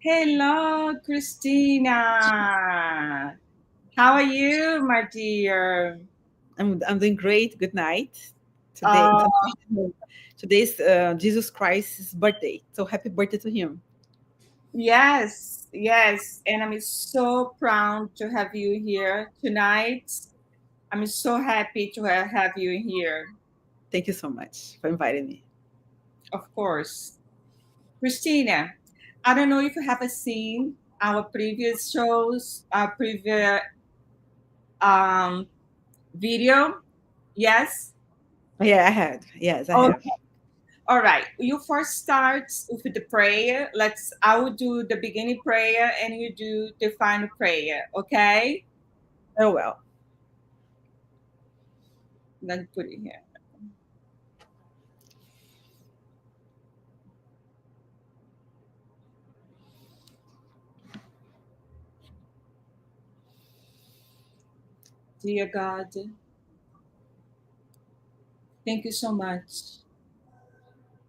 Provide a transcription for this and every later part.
Hello, Christina. How are you, my dear? I'm doing great. Good night. Today Uh, today's Jesus Christ's birthday. So happy birthday to him. yes, yes. And I'm so proud to have you here tonight. I'm so happy to have you here, Thank you so much for inviting me. of course. Christina, I don't know if you have seen our previous shows, our previous um, video. Yes? Yeah, I had. Yes, I have. Okay. All right. You first start with the prayer. I will do the beginning prayer and you do the final prayer. Okay? Oh well. Let me put it here. Dear God, thank you so much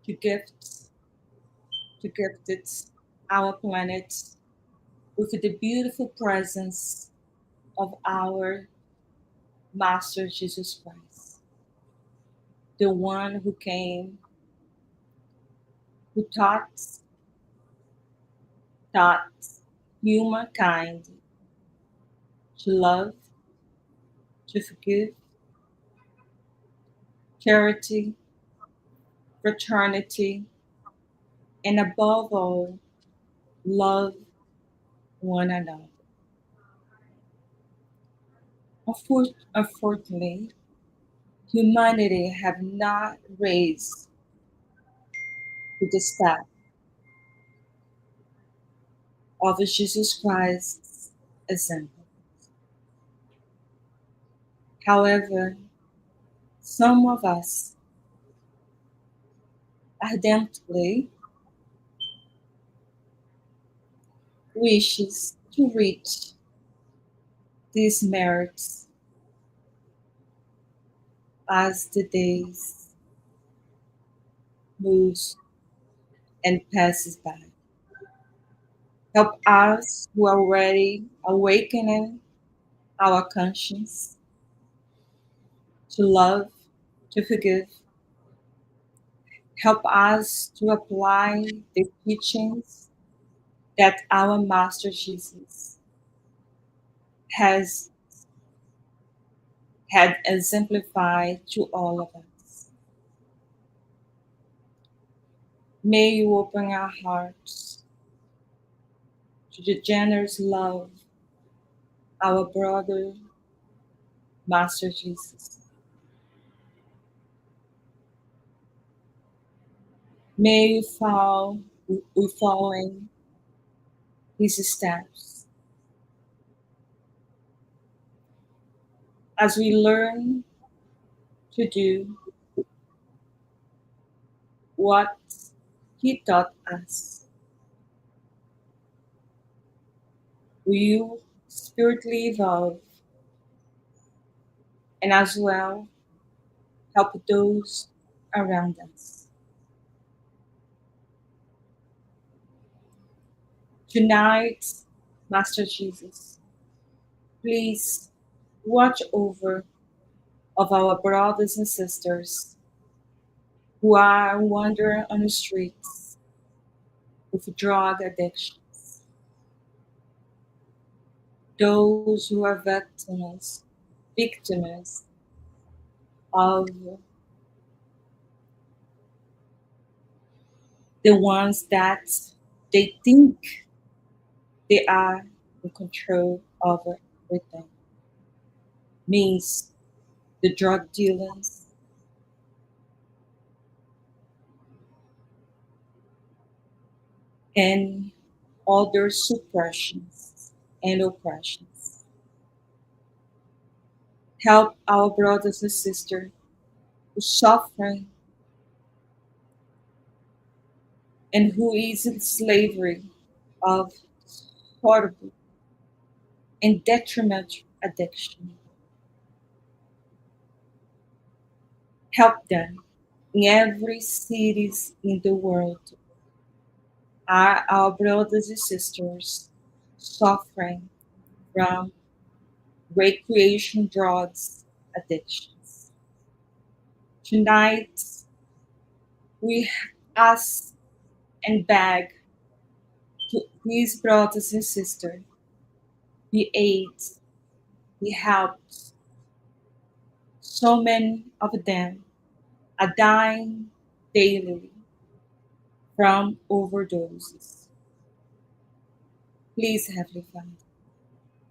to gifted our planet with the beautiful presence of our Master Jesus Christ, the one who came, who taught humankind to love, to forgive, charity, fraternity, and above all, love one another. Unfortunately, humanity have not raised to the staff of Jesus Christ's example. However, some of us ardently wishes to reach these merits as the days moves and passes by. Help us who are already awakening our conscience to love, to forgive. Help us to apply the teachings that our Master Jesus has had exemplified to all of us. May you open our hearts to the generous love our brother Master Jesus. May we follow in his steps as we learn to do what he taught us. Will you spiritually evolve and as well help those around us? Tonight, Master Jesus, please watch over of our brothers and sisters who are wandering on the streets with drug addictions, those who are victims of the ones that they think they are in control over everything. Means the drug dealers and other suppressions and oppressions. Help our brothers and sisters who suffering and who is in slavery of horrible and detrimental addiction. Help them in every cities in the world are our brothers and sisters suffering from recreation drugs addictions. Tonight, we ask and beg to these brothers and sisters be aid, be helped. So many of them are dying daily from overdoses. Please, Heavenly Father,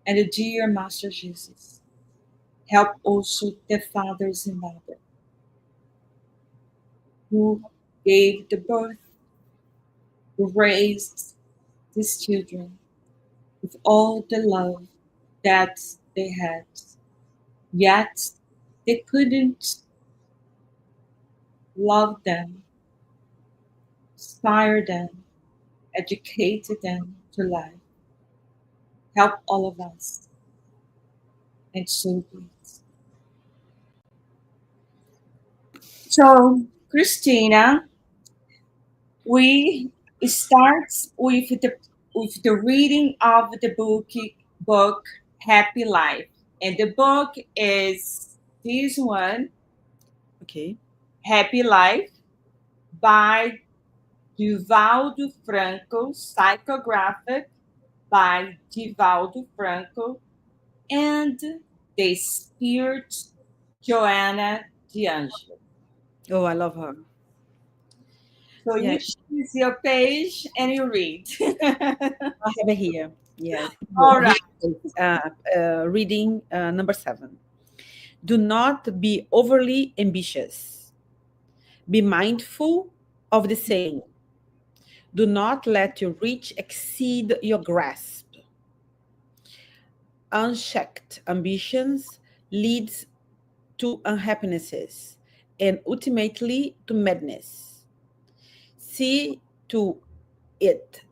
and the dear Master Jesus, help also the fathers and mothers who gave the birth, who raised these children with all the love that they had. Yet they couldn't love them, inspire them, educate them to life. Help all of us, and so be it. So, Christina, we start with the reading of the book Happy Life, and the book is this one, Okay. Happy Life by Divaldo Franco, psychographic by Divaldo Franco, and the spirit Joanna D'Angelo. Oh, I love her. So Yeah, you choose your page and you read. I have it here. Yes. All right. Here it is. Reading number 7. Do not be overly ambitious. Be mindful of the saying. Do not let your reach exceed your grasp. Unchecked ambitions leads to unhappinesses and ultimately to madness. See to it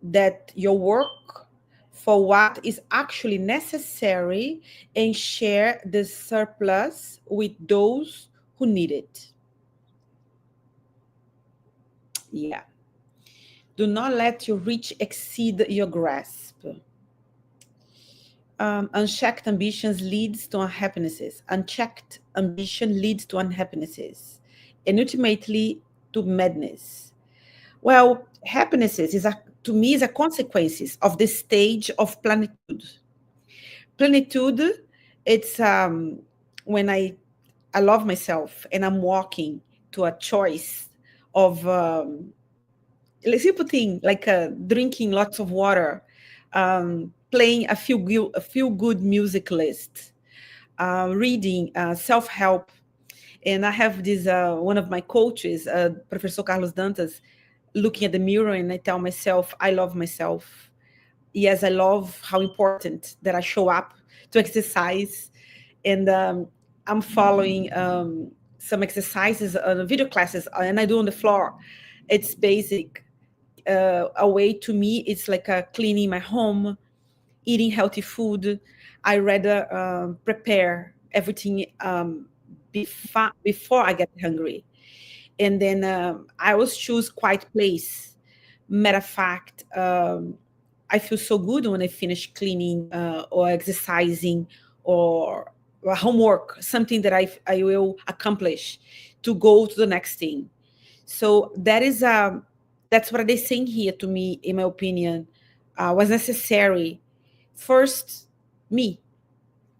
that your work for what is actually necessary and share the surplus with those who need it. Yeah. Do not let your reach exceed your grasp. Unchecked ambitions leads to unhappinesses. Unchecked ambition leads to unhappinesses, and ultimately to madness. Well, happinesses is a to me is a consequences of the stage of plenitude. Plenitude, it's when I love myself and I'm walking to a choice of simple thing like drinking lots of water, playing a few good music list, reading self help. And I have this one of my coaches, Professor Carlos Dantas, looking at the mirror, and I tell myself, I love myself. Yes, I love how important that I show up to exercise, and I'm following some exercises, video classes, and I do on the floor. It's basic. A way to me, it's like cleaning my home, eating healthy food. I rather prepare everything before I get hungry, and then I always choose quiet place. Matter of fact, I feel so good when I finish cleaning or exercising or homework, something that I will accomplish to go to the next thing. So that's what they're saying here to me, in my opinion, was necessary. First, me,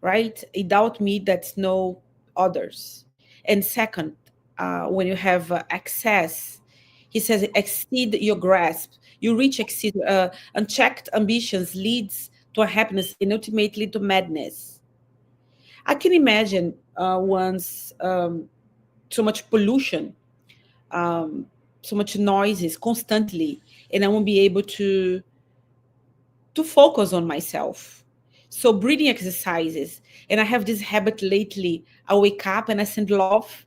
right? Without me, that's no others. And second, when you have access, he says, exceed your grasp. You reach exceed unchecked ambitions leads to a happiness and ultimately to madness. I can imagine once so much pollution, um, so much noises constantly, and I won't be able to focus on myself. So breathing exercises, and I have this habit lately. I wake up and I send love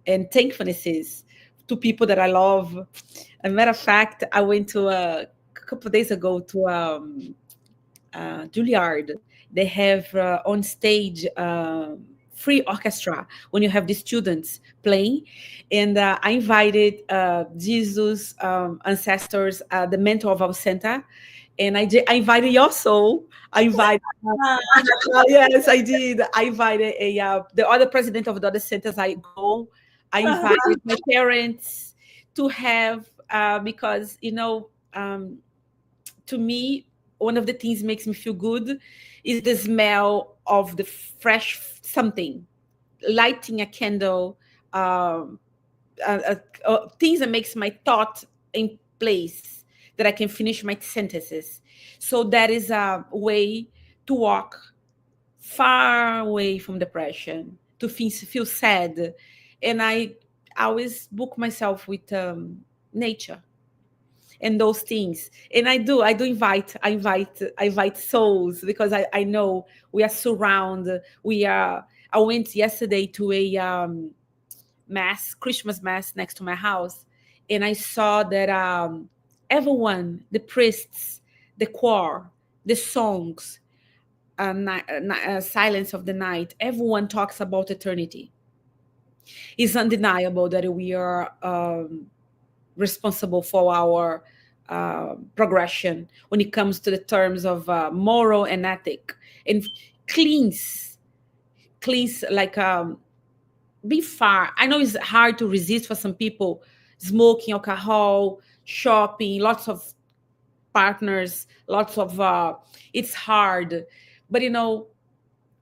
and thankfulnesses to people that I love. As a matter of fact, I went to a couple of days ago to Juilliard. They have on stage free orchestra when you have the students playing. And I invited Jesus ancestors, the mentor of our center, and I invited your soul. I invited. Yes, I did. I invited the other president of the other centers. I go. I invited my parents to have because to me, one of the things makes me feel good is the smell of the fresh something, lighting a candle, um, things that makes my thought in place, that I can finish my sentences. So that is a way to walk far away from depression, to feel sad. And I always book myself with nature and those things. And I do invite souls, because I know we are surrounded. I went yesterday to a mass, Christmas mass next to my house, and I saw that everyone, the priests, the choir, the songs, silence of the night, everyone talks about eternity. It's undeniable that we are responsible for our progression when it comes to the terms of moral and ethic, and cleans cleans like be far. I know it's hard to resist for some people, smoking, alcohol, shopping, lots of partners, lots of it's hard. But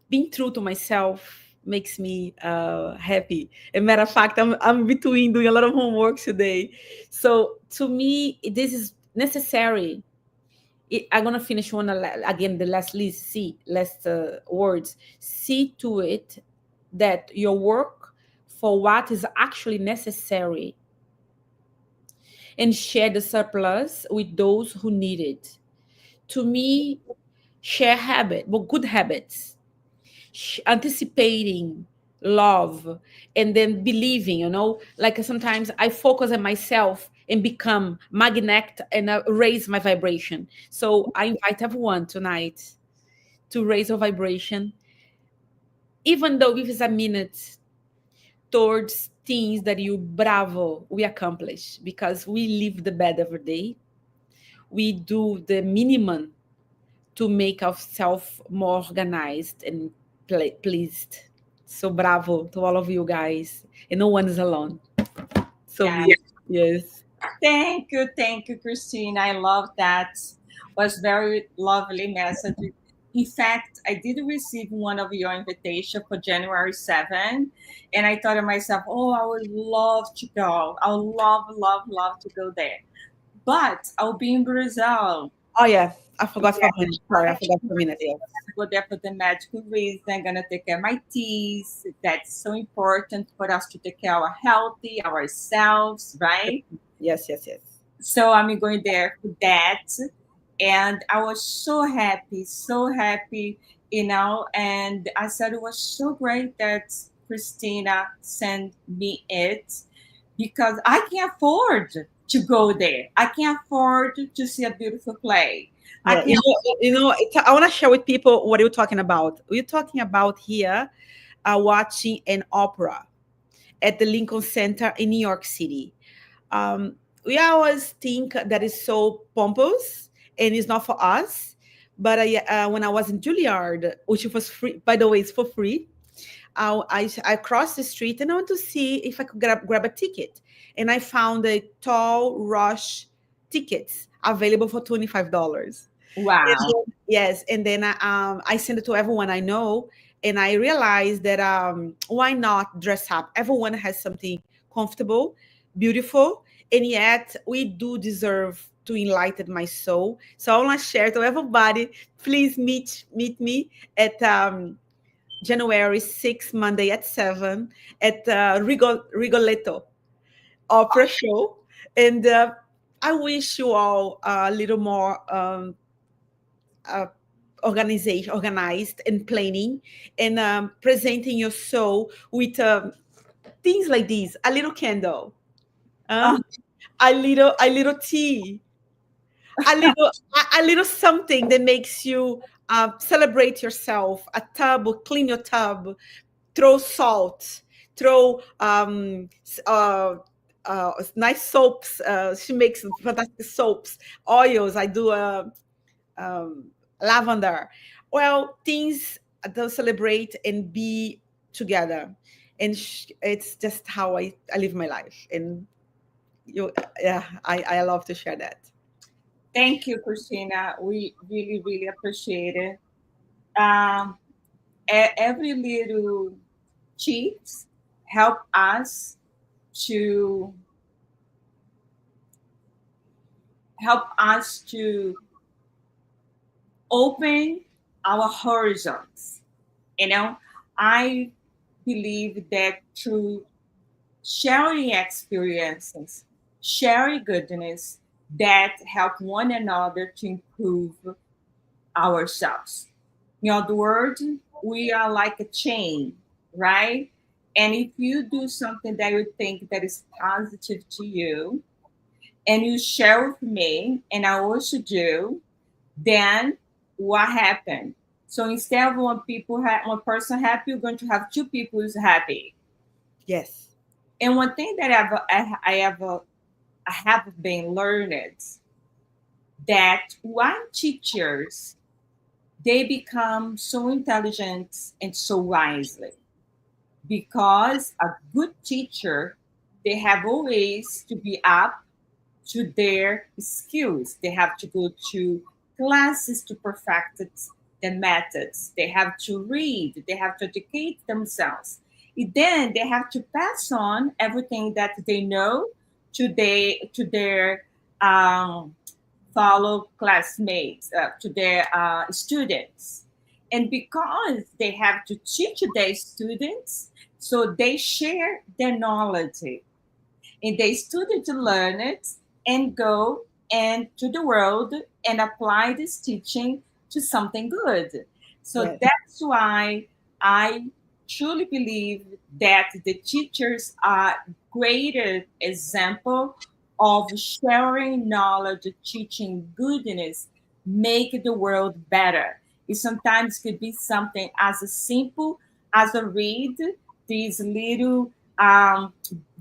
being true to myself makes me happy. As a matter of fact, I'm between doing a lot of homework today. So to me, this is necessary. I'm gonna finish one again. The last list, last words. See to it that your work for what is actually necessary, and share the surplus with those who need it. To me, share habit, but good habits, anticipating love, and then believing. Like sometimes I focus on myself and become magnet, and raise my vibration. So I invite everyone tonight to raise your vibration, even though if it's a minute, towards things that we accomplish, because we live the bed every day. We do the minimum to make ourselves more organized and pleased. So bravo to all of you guys, and no one is alone. So Yeah. beautiful. Yes. Thank you, Christine. I love that. Was very lovely message. In fact, I did receive one of your invitation for January 7, and I thought to myself, oh, I would love to go. I would love to go there. But I'll be in Brazil. Oh yeah, I forgot for Yeah, a minute. Sorry, I I'm forgot for a minute. Yes. gonna go there for the medical reason. I'm gonna take care of my teeth. That's so important for us to take care of our healthy ourselves, right? Yes. Yes. Yes. So I'm going there for that. And I was so happy, and I said it was so great that Christina sent me it, because I can't afford to go there. I can't afford to see a beautiful play. I Yeah, can't. I want to share with people what you're talking about. We're talking about here watching an opera at the Lincoln Center in New York City. Um, we always think that is so pompous and it's not for us. But when I was in Juilliard, which was free, by the way, it's for free. I crossed the street and I went to see if I could grab a ticket. And I found a tall rush tickets available for $25. Wow. Yes, and then I send it to everyone I know, and I realized that why not dress up? Everyone has something comfortable, beautiful, and yet we do deserve to enlighten my soul. So I want to share to everybody. Please meet me at January 6th, Monday at 7 at Rigoletto Opera Show, and I wish you all a little more. Uh, organized and planning, and presenting your soul with things like these: a little candle, Oh, uh, a little tea, a little something that makes you celebrate yourself, a tub, or clean your tub, throw salt, throw nice soaps. She makes fantastic soaps, oils. I do um, lavender. Well, things to celebrate and be together. And it's just how I live my life. And yeah, I love to share that. Thank you, Christina. We really, really appreciate it. Um, every little cheats help us to to open our horizons. You know, I believe that through sharing experiences, sharing goodness, that help one another to improve ourselves. In other words, we are like a chain, right? And if you do something that you think that is positive to you, and you share with me, and I also do, then what happened? So instead of one person happy, you're going to have two people who's happy. Yes, And one thing that I have been learned that one teachers they become so intelligent and so wisely because a good teacher they have always to be up to their skills. They have to go to classes to perfect the methods. They have to read. They have to educate themselves. Then they have to pass on everything that they know to their um, fellow classmates, to their students. And because they have to teach their students, so they share their knowledge and they study to learn it and go and to the world and apply this teaching to something good. So yes, that's why I truly believe that the teachers are greater example of sharing knowledge, teaching goodness, make the world better. It sometimes could be something as simple as a read these little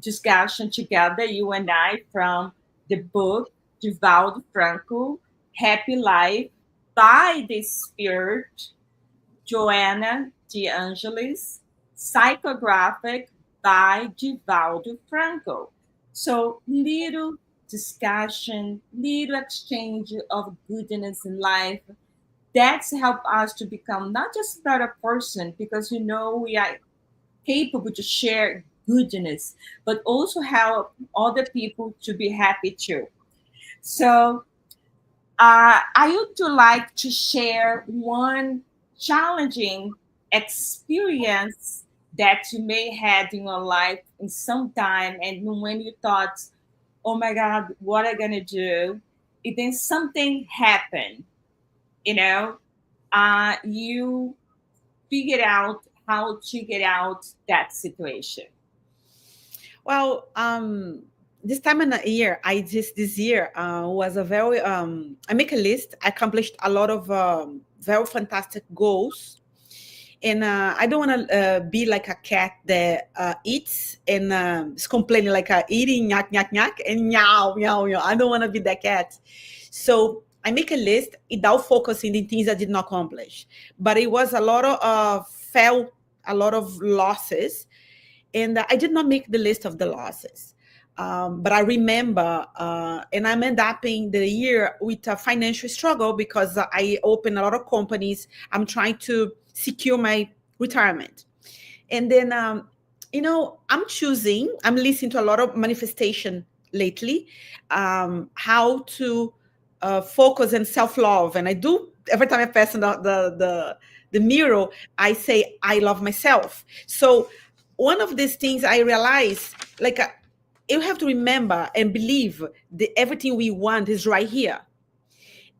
discussion together, you and I, from the book Divaldo Franco, Happy Life by the Spirit, Joanna De Angelis, Psychographic by Divaldo Franco. So little discussion, little exchange of goodness in life. That's help us to become not just a better person because we are capable to share goodness, but also help other people to be happy too. So I would like to share one challenging experience that you may had in your life in some time, and when you thought, "Oh my God, what am I gonna do?" And then something happened. You know, you figured out how to get out that situation. well, this time in the year, this year was a very I make a list. I accomplished a lot of very fantastic goals, and I don't want to be like a cat that eats and is complaining like eating yak yak yak and meow meow meow. I don't want to be that cat. So I make a list without focusing in things I did not accomplish. But it was a lot of felt a lot of losses, and I did not make the list of the losses. But I remember, and I'm end up in the year with a financial struggle because I opened a lot of companies. I'm trying to secure my retirement. And then, I'm listening to a lot of manifestation lately, how to focus on self-love. And I do, every time I pass in the mirror, I say, I love myself. So one of these things I realize, like, you have to remember and believe that everything we want is right here.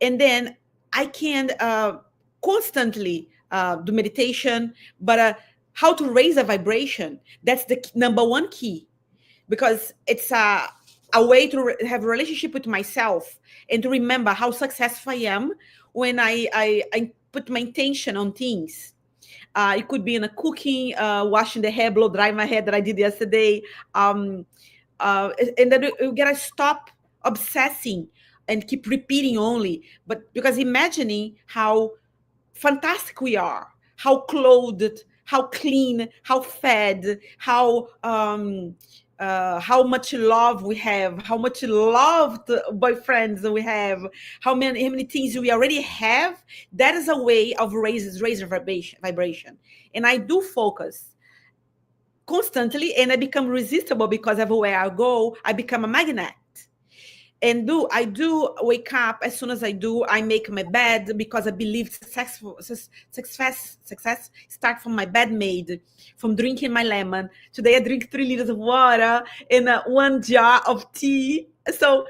And then I can constantly do meditation, but how to raise a vibration, that's the number one key, because it's a way to have a relationship with myself and to remember how successful I am when I put my intention on things. It could be in a cooking, washing the hair, blow dry my hair that I did yesterday. Um, and then you gotta stop obsessing and keep repeating only. But because imagining how fantastic we are, how clothed, how clean, how fed, how much love we have, how much loved boyfriends we have, how many things we already have. That is a way of raising vibration. And I do focus constantly, and I become resistible because everywhere I go, I become a magnet. And do I do wake up as soon as I do, I make my bed because I believe success start from my bed made, from drinking my lemon. Today I drink 3 liters of water and one jar of tea. So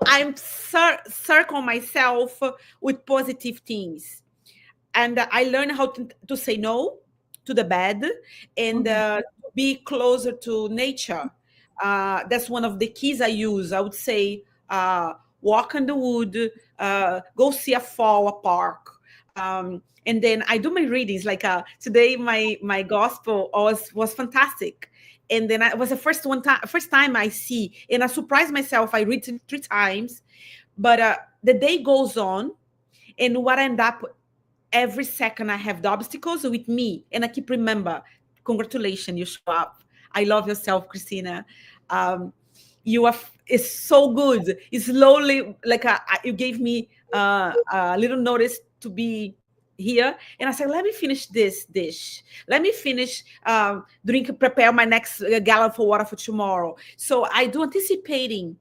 I'm circle myself with positive things, and I learned how to say no to the bad, and Mhm. be closer to nature. That's one of the keys I use. I would say, walk in the wood, go see a fall, a park. And then I do my readings. Like today, my gospel was fantastic. And then I was the first time I see, and I surprised myself. I read it 3 times, but the day goes on, and what I end up, every second I have the obstacles with me, and I keep remember, congratulations, you show up. I love yourself, Christina. Um, you are. It's so good. It's slowly like you gave me a little notice to be here, and I said, let me finish this dish. Let me finish prepare my next gallon for water for tomorrow. So I do anticipating,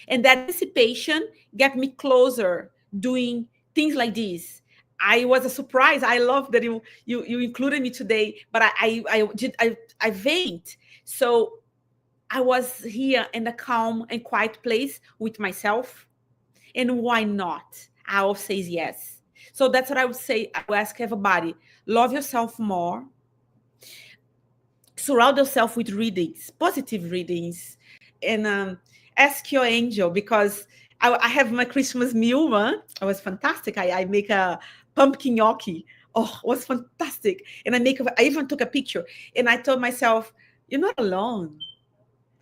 and that anticipation get me closer doing things like this. I was a surprise. I love that you included me today, but I veined. So I was here in a calm and quiet place with myself. And why not? I will say yes. So that's what I would say. I will ask everybody, love yourself more, surround yourself with readings, positive readings, and ask your angel, because I have my Christmas meal. Huh? It was fantastic. I make a pumpkin gnocchi. Oh, it was fantastic. And I even took a picture, and I told myself, you're not alone.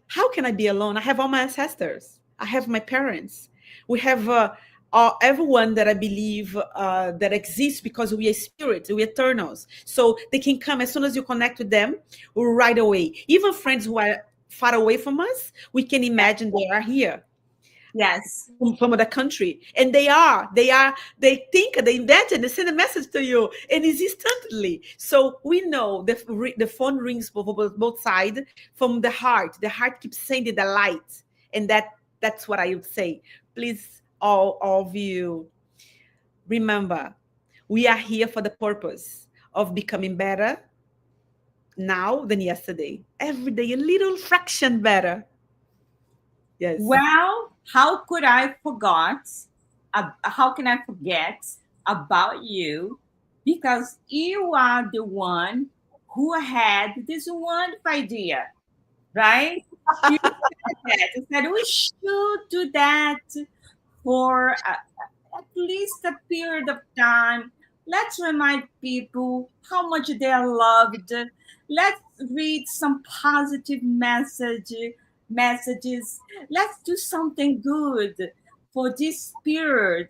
How can I be alone? I have all my ancestors. I have my parents. We have everyone that I believe that exists, because we are spirits, we are eternals. So they can come as soon as you connect with them right away. Even friends who are far away from us, we can imagine they are here Yes. from the country, and they think, they imagine, they send a message to you, and it's instantly. So we know the phone rings both sides, from the heart keeps sending the light. And that's what I would say. Please, all of you, remember, we are here for the purpose of becoming better now than yesterday, every day a little fraction better. Yes. Well, how could I forgot? How can I forget about you? Because you are the one who had this wonderful idea, right? You said that. You said we should do that for at least a period of time. Let's remind people how much they are loved. Let's read some positive messages. Let's do something good for this period.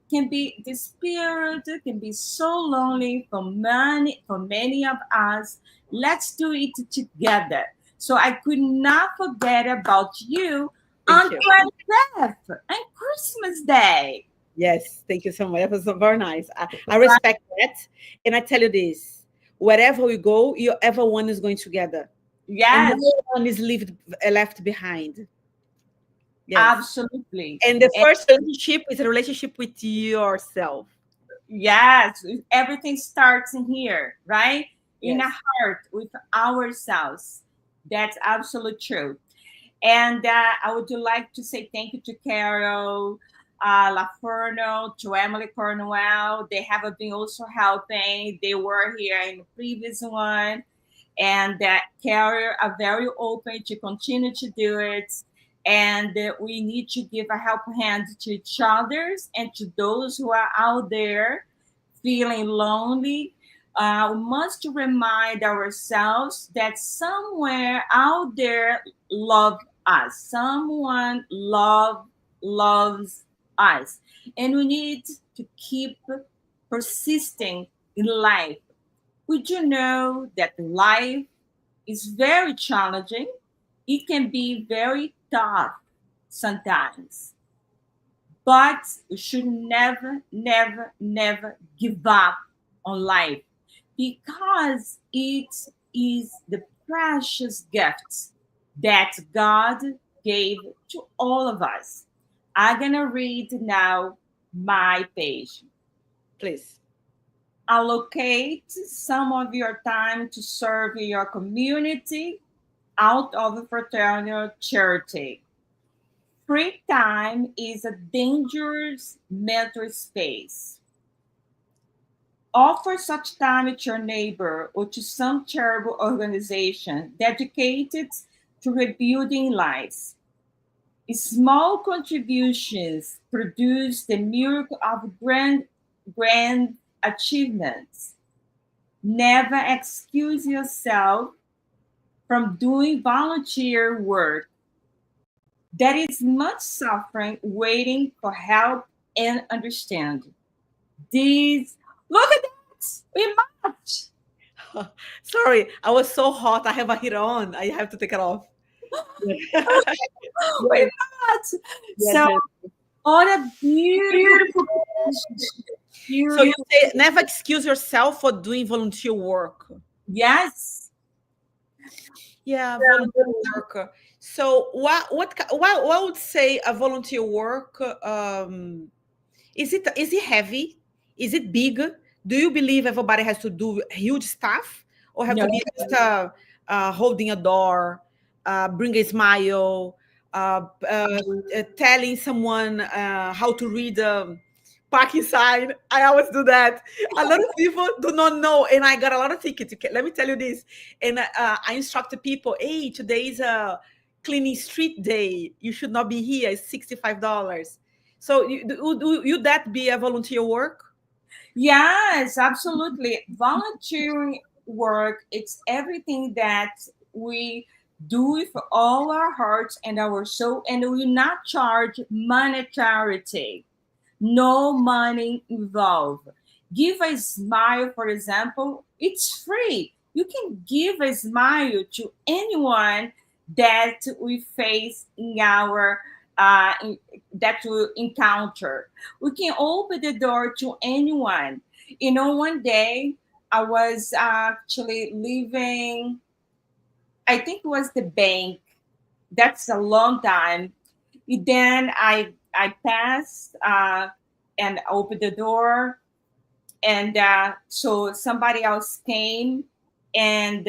Can be this period can be so lonely for many of us. Let's do it together. So I could not forget about you Thank on you. 25th and Christmas Day. Yes, thank you so much. That was so very nice. I respect that. And I tell you this, wherever we go, you everyone is going together. And Yes, no one is left behind. Yes. absolutely. And the And first relationship is a relationship with yourself. yes, everything starts in here, right? In a Yes. heart with ourselves. That's absolutely true. And I would like to say thank you to Carol, Laferno, to Emily Cornwell. They have been also helping. They were here in the previous one. And that Carrier are very open to continue to do it. And we need to give a helping hand to each others and to those who are out there feeling lonely. We must remind ourselves that somewhere out there love us. Someone loves us, and we need to keep persisting in life. Would you know that life is very challenging? It can be very tough sometimes, but we should never, never, never give up on life because it is the precious gift that God gave to all of us. I'm going to read now my page. Please. Allocate some of your time to serve your community out of fraternal charity. Free time is a dangerous mental space. Offer such time to your neighbor or to some charitable organization dedicated to rebuilding lives. Small contributions produce the miracle of grand achievements. Never excuse yourself from doing volunteer work. There is much suffering waiting for help and understanding. These look at that. We match. Sorry, I was so hot. I have a heater on. I have to take it off. We Yes, match. yes, So yes. what a beautiful relationship. So you Beautiful. say never excuse yourself for doing volunteer work. Yes. Yeah, volunteer work. So what would say a volunteer work? Is it heavy? Is it big? Do you believe everybody has to do huge stuff, or have No. to be just holding a door, bring a smile, telling someone how to read a parking sign? I always do that. A lot of people do not know, and I got a lot of tickets. Okay, let me tell you this, and I instructed people, hey, today is a cleaning street day. You should not be here. It's $65. So would that be a volunteer work? Yes, absolutely. Volunteering work, it's everything that we do with all our hearts and our soul, and we will not charge monetarity. No money involved. Give a smile, for example, it's free. You can give a smile to anyone that we face in our that we encounter. We can open the door to anyone. You know, one day I was actually leaving. I think it was the bank. That's a long time. Then I passed and opened the door, and so somebody else came and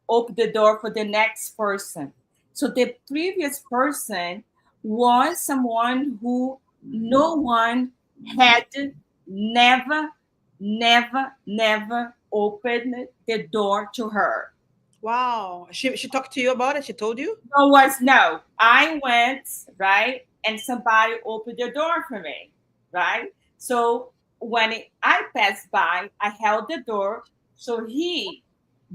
opened the door for the next person. So the previous person was someone who no one had never, never, never opened the door to her. Wow. She talked to you about it? She told you? No was no. I went, right, and somebody opened the door for me, right? So when I passed by, I held the door, so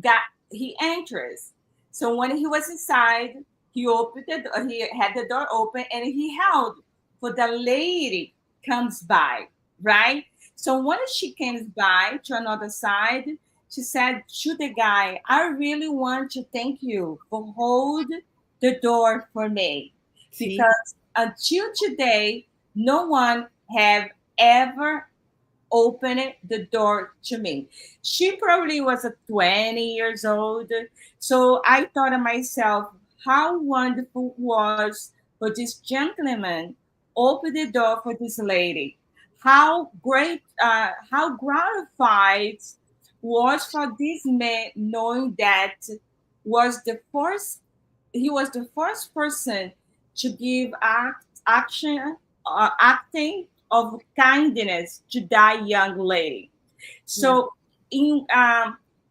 got he enters. So when he was inside, he opened the door, he had the door open, and he held for the lady comes by, right? So when she comes by to another side, she said to the guy, I really want to thank you for hold the door for me See? because until today, no one have ever opened the door to me. She probably was a 20 years old. So I thought to myself, how wonderful was for this gentleman open the door for this lady. How great, how gratified was for this man knowing that was the first he was the first person to give action acting of kindness to that young lady. Yeah. So in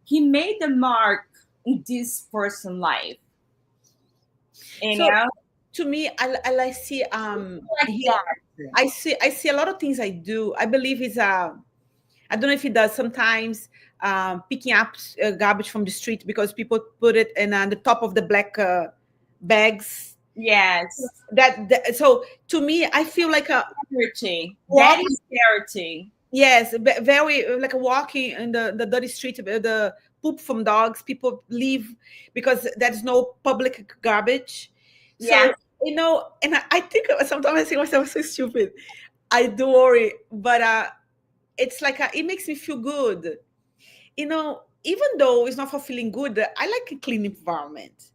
he made the mark in this person's life. And So yeah, to me, I see like here that. I see a lot of things I do. I believe it's a I don't know if it does sometimes. picking up garbage from the street because people put it in on the top of the black bags. Yes. So to me, I feel like a Charity. That walk. is charity. Yes, very like a walking in the dirty street, the poop from dogs. People leave because there's no public garbage. So Yes. and I think sometimes I think myself so stupid. I do worry, but it's like it makes me feel good. Even though it's not for feeling good, I like a clean environment.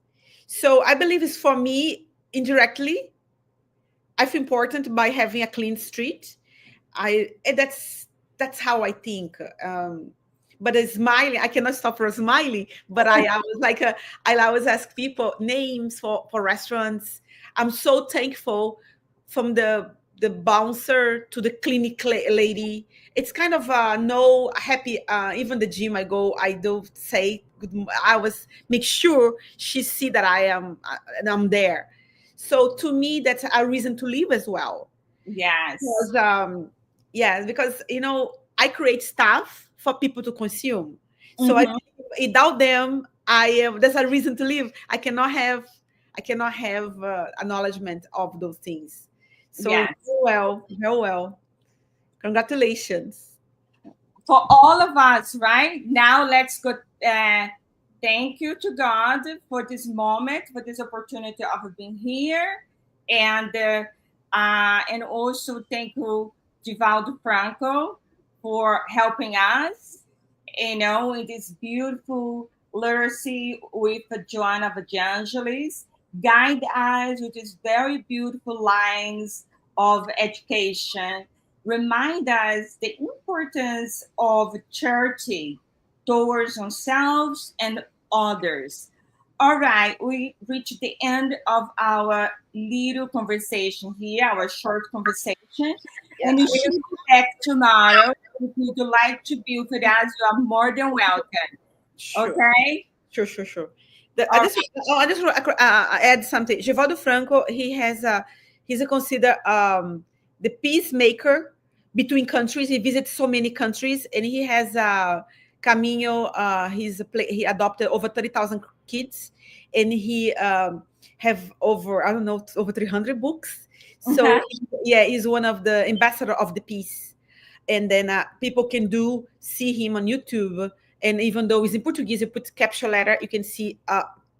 So I believe it's for me indirectly. I feel important by having a clean street. That's how I think. But a smiling, I cannot stop from smiling. But I always I always ask people names for restaurants. I'm so thankful from the bouncer to the clinic lady. It's kind of no happy. Even the gym I go, I do say good. I always make sure she see that I am and I'm there. So to me, that's a reason to live as well. Yes. Because because I create stuff for people to consume. So Mm-hmm. without them, I am there's a reason to live. I cannot have acknowledgement of those things. So Yes. very well, very well. Congratulations. For all of us, right? Now let's go. Thank you to God for this moment, for this opportunity of being here, and also thank you, Givaldo Franco, for helping us. In this beautiful literacy with Joan of Evangelis, guide us with these very beautiful lines of education, remind us the importance of charity towards ourselves and others. All right, we reached the end of our little conversation here, our short conversation, Yeah, and we should be back tomorrow. If you'd like to be with us, you are more than welcome. sure. Okay? Sure. I All just, right. I just want to add something. Givaldo Franco, he's a considered the peacemaker between countries. He visits so many countries, and he has a Camino. He adopted over 30,000 kids, and he have over I don't know over 300 books. So Uh-huh. yeah, he's one of the ambassador of the peace, and then people can do see him on YouTube. And even though it's in Portuguese, you put capture letter, you can see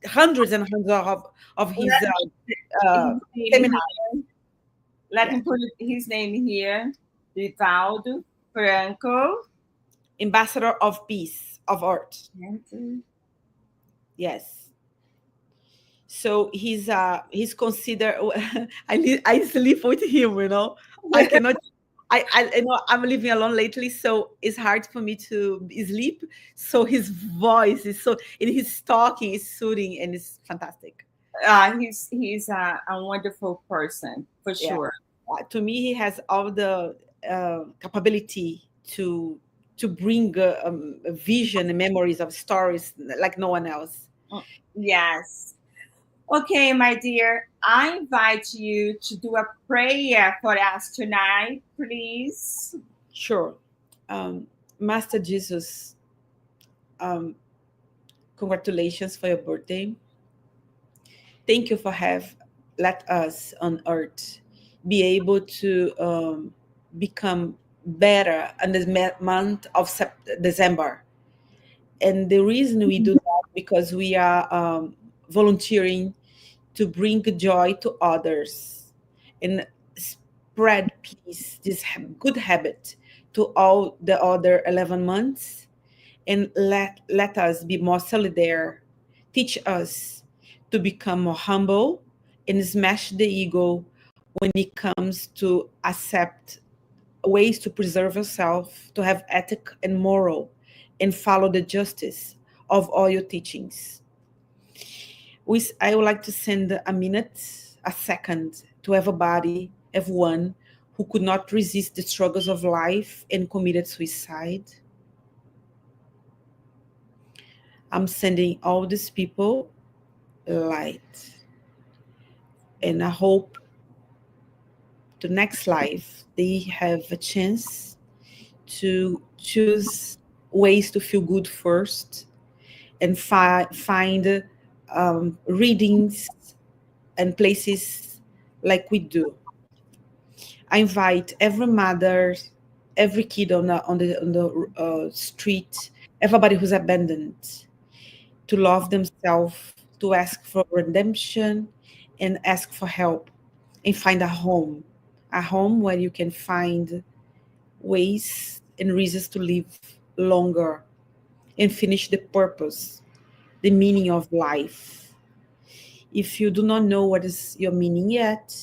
hundreds and hundreds of his Let me uh, his name seminar. here. Let Yeah, me put his name here. Vivaldo Franco. ambassador of peace of art. Yes. So he's considered. I sleep with him. I cannot. I'm living alone lately, so it's hard for me to sleep. So his voice is and his talking is soothing and it's fantastic. He's a wonderful person for Yeah, sure. to me, he has all the capability to bring a vision and memories of stories like no one else. Mm, yes. Okay, my dear, I invite you to do a prayer for us tonight, please. Sure. Master Jesus, um, congratulations for your birthday. Thank you for have let us on earth be able to become better in the month of December. And the reason we do that because we are volunteering to bring joy to others and spread peace, this good habit to all the other 11 months, and let us be more solidarity. Teach us to become more humble and smash the ego when it comes to accept ways to preserve yourself, to have ethic and moral, and follow the justice of all your teachings. I would like to send a minute, a second to everybody, everyone who could not resist the struggles of life and committed suicide. I'm sending all these people light. And I hope the next life they have a chance to choose ways to feel good first, and find readings and places like we do. I invite every mother, every kid on the street, everybody who's abandoned, to love themselves, to ask for redemption, and ask for help, and find a home where you can find ways and reasons to live longer and finish the purpose, the meaning of life. If you do not know what is your meaning yet,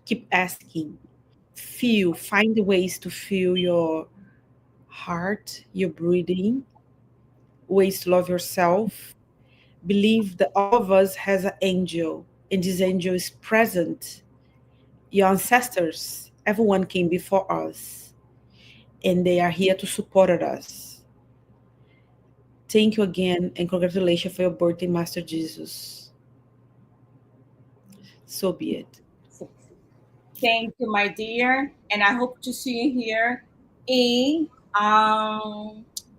keep asking. Feel, find ways to feel your heart, your breathing, ways to love yourself. Believe that all of us has an angel, and this angel is present. Your ancestors, everyone came before us, and they are here to support us. Thank you again, and congratulations for your birthday, Master Jesus. So be it. So thank you, my dear, and I hope to see you here in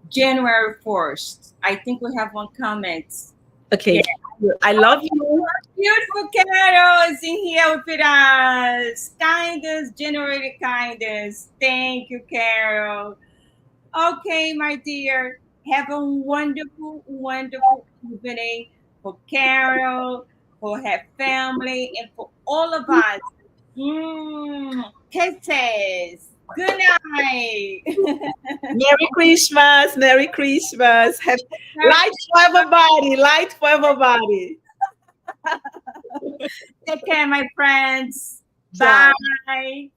January 1st. I think we have one comment. Yeah. Okay. I love you. Beautiful Carol is in here with us. Kindness, generated kindness. Thank you, Carol. Okay, my dear. Have a wonderful, wonderful evening for Carol, for her family, and for all of us. Kisses. Good night. Merry Christmas. Merry Christmas. Have light for everybody. Light for everybody. Take care, my friends. Ciao. Bye.